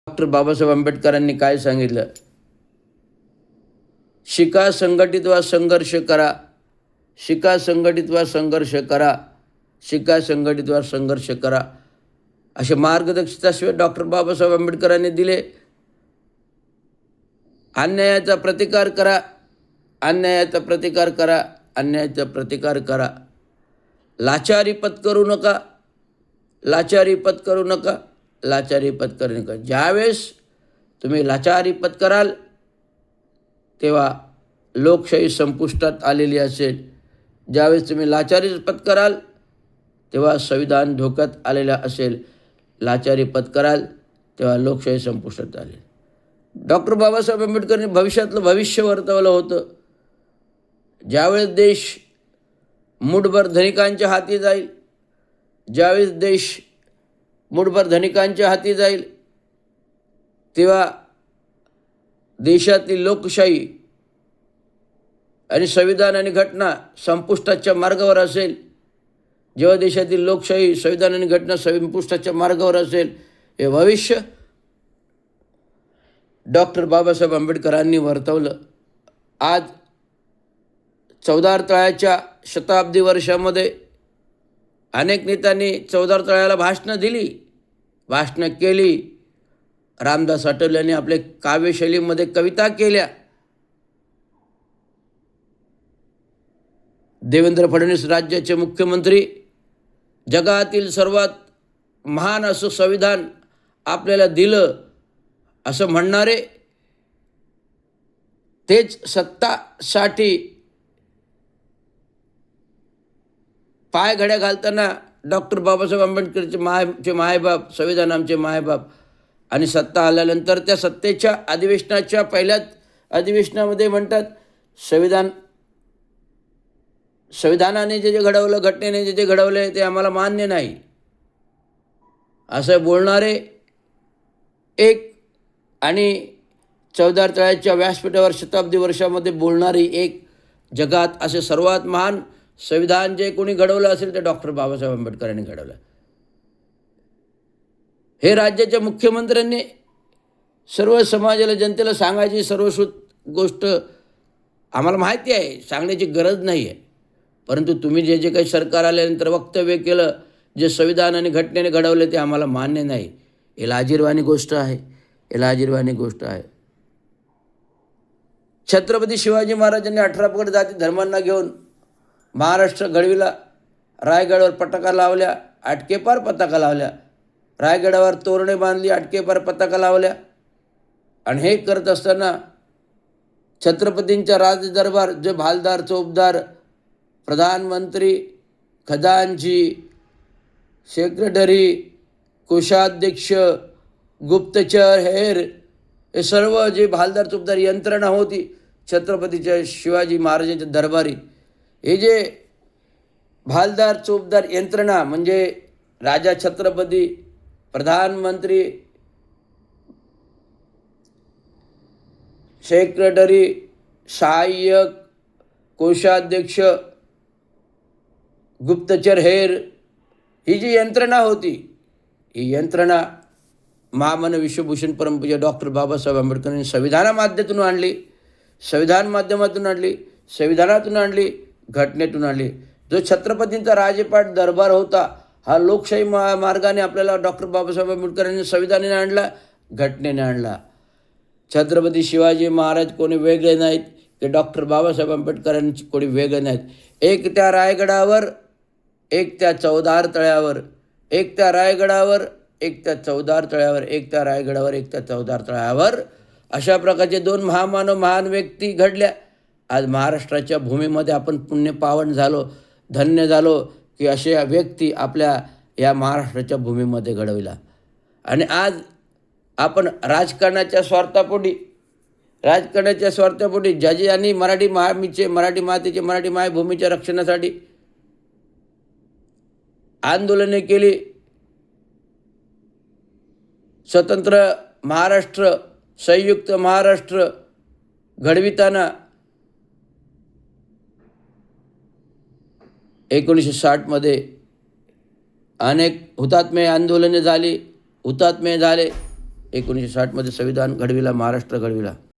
Doctor Babasaheb आंबेडकरांनी काय सांगितलं? शिका, संघटित व्हा, संघर्ष करा. शिका, संघटित व्हा, संघर्ष करा. शिका, संघटित व्हा, संघर्ष करा. असे मार्गदर्शक डॉक्टर बाबासाहेब आंबेडकरांनी दिले. अन्यायाचा प्रतिकार करा, अन्यायाचा प्रतिकार करा, अन्यायाचा प्रतिकार करा. लाचारी पत्करू नका, लाचारी पत्करू नका, लाचारी पत्करू नका. ज्यावेळेस तुम्ही लाचारी पत्कराल तेव्हा लोकशाही संपुष्टात आलेली असेल. ज्यावेळेस तुम्ही लाचारी पत्कराल तेव्हा संविधान धोक्यात आलेलं असेल. लाचारी पत्कराल तेव्हा लोकशाही संपुष्टात आली. डॉक्टर बाबासाहेब आंबेडकरांनी भविष्यातलं भविष्य वर्तवलं होतं. ज्यावेळेस देश मुठभर धनिकांच्या हाती जाईल, ज्यावेळेस देश मुठभर धनिकांच्या हाती जाईल तेव्हा देशातली लोकशाही आणि संविधान आणि घटना संपुष्टाच्या मार्गावर असेल. जेव्हा देशातील लोकशाही, संविधान आणि घटना संपुष्टाच्या मार्गावर असेल, हे भविष्य डॉक्टर बाबासाहेब आंबेडकरांनी वर्तवलं. आज चौदार तळ्याच्या शताब्दी वर्षामध्ये अनेक नेत्यांनी चौदार तळ्याला भाषणं दिली, भाषणं केली. रामदास आठवले यांनी आपल्या काव्यशैलीमध्ये कविता केल्या. देवेंद्र फडणवीस राज्याचे मुख्यमंत्री जगातील सर्वात महान असं संविधान आपल्याला दिलं असं म्हणणारे, तेच सत्तासाठी पायघड्या घालताना डॉक्टर बाबासाहेब आंबेडकरचे मायबाप, संविधान आमचे मायबाप, आणि सत्ता आल्यानंतर त्या सत्तेच्या अधिवेशनाच्या पहिल्याच अधिवेशनामध्ये म्हणतात संविधानाने जे घडवलं, घटनेने जे घडवलं ते आम्हाला मान्य नाही असं बोलणारे एक, आणि चौदार तळ्याच्या व्यासपीठावर शताब्दी वर्षामध्ये बोलणारी एक, जगात असे सर्वात महान संविधान जे कोणी घडवलं असेल ते डॉक्टर बाबासाहेब आंबेडकरांनी घडवलं. हे राज्याच्या मुख्यमंत्र्यांनी सर्व समाजाला, जनतेला सांगायची सर्वश्रुत गोष्ट आम्हाला माहिती आहे, सांगण्याची गरज नाही आहे. परंतु तुम्ही जे जे काही सरकार आल्यानंतर वक्तव्य केलं, जे संविधान आणि घटनेने घडवले ते आम्हाला मान्य नाही. हे लाजिरवाणी गोष्ट आहे, हे लाजिरवाणी गोष्ट आहे. छत्रपती शिवाजी महाराजांनी 18 पगड जाती धर्मांना घेऊन महाराष्ट्र घडविला. रायगडावर पताका लावल्या, अटकेपार पताका लावल्या. रायगडावर तोरणे बांधली, अटकेपार पताका लावल्या. आणि हे करत असताना छत्रपतींच्या राजदरबार, जे भालदार, चौबदार, प्रधानमंत्री, खजांची, सेक्रेटरी, कोषाध्यक्ष, गुप्तचर, हेर, हे सर्व जे भालदार, चौबदार यंत्रणा होती छत्रपतीच्या शिवाजी महाराजांच्या दरबारी, हे जे भालदार, चौबदार यंत्रणा म्हणजे राजा छत्रपती, प्रधानमंत्री, सेक्रेटरी, सहाय्यक, कोषाध्यक्ष, गुप्तचर, हेर, ही जी यंत्रणा होती, ही यंत्रणा महामानव विश्वभूषण परमपूज्य डॉक्टर बाबासाहेब आंबेडकरांनी संविधानामाध्यमातून आणली, संविधान माध्यमातून आणली, संविधानातून आणली, घटनेतून आणली. जो छत्रपतींचा राजपाट दरबार होता, हा लोकशाही मार्गाने आपल्याला डॉक्टर बाबासाहेब आंबेडकरांनी संविधानाने आणला, घटनेने आणला. छत्रपती शिवाजी महाराज कोणी वेगळे नाहीत, ते डॉक्टर बाबासाहेब आंबेडकरांची कोणी वेगळे नाहीत. एक त्या रायगडावर, एक त्या चौदार तळ्यावर, एक त्या रायगडावर, एक त्या चौदार तळ्यावर, एक त्या रायगडावर, एक त्या चौदार तळ्यावर, अशा प्रकारचे दोन महामानव, महान व्यक्ती घडल्या. आज महाराष्ट्राच्या भूमीमध्ये आपण पुण्य पावन झालो, धन्य झालो की अशा व्यक्ती आपल्या या महाराष्ट्राच्या भूमीमध्ये घडविला. आणि आज आपण राजकारणाच्या स्वार्थापोटी ज्यांनी मराठी मातेचे, मराठी मायभूमीच्या रक्षणासाठी आंदोलने केली, स्वतंत्र महाराष्ट्र, संयुक्त महाराष्ट्र घडविताना 1960 अनेक हुतात्मे आंदोलने झाली, हुतात्मे झाले. 1960मध्ये संविधान घडविला, महाराष्ट्र घडविला.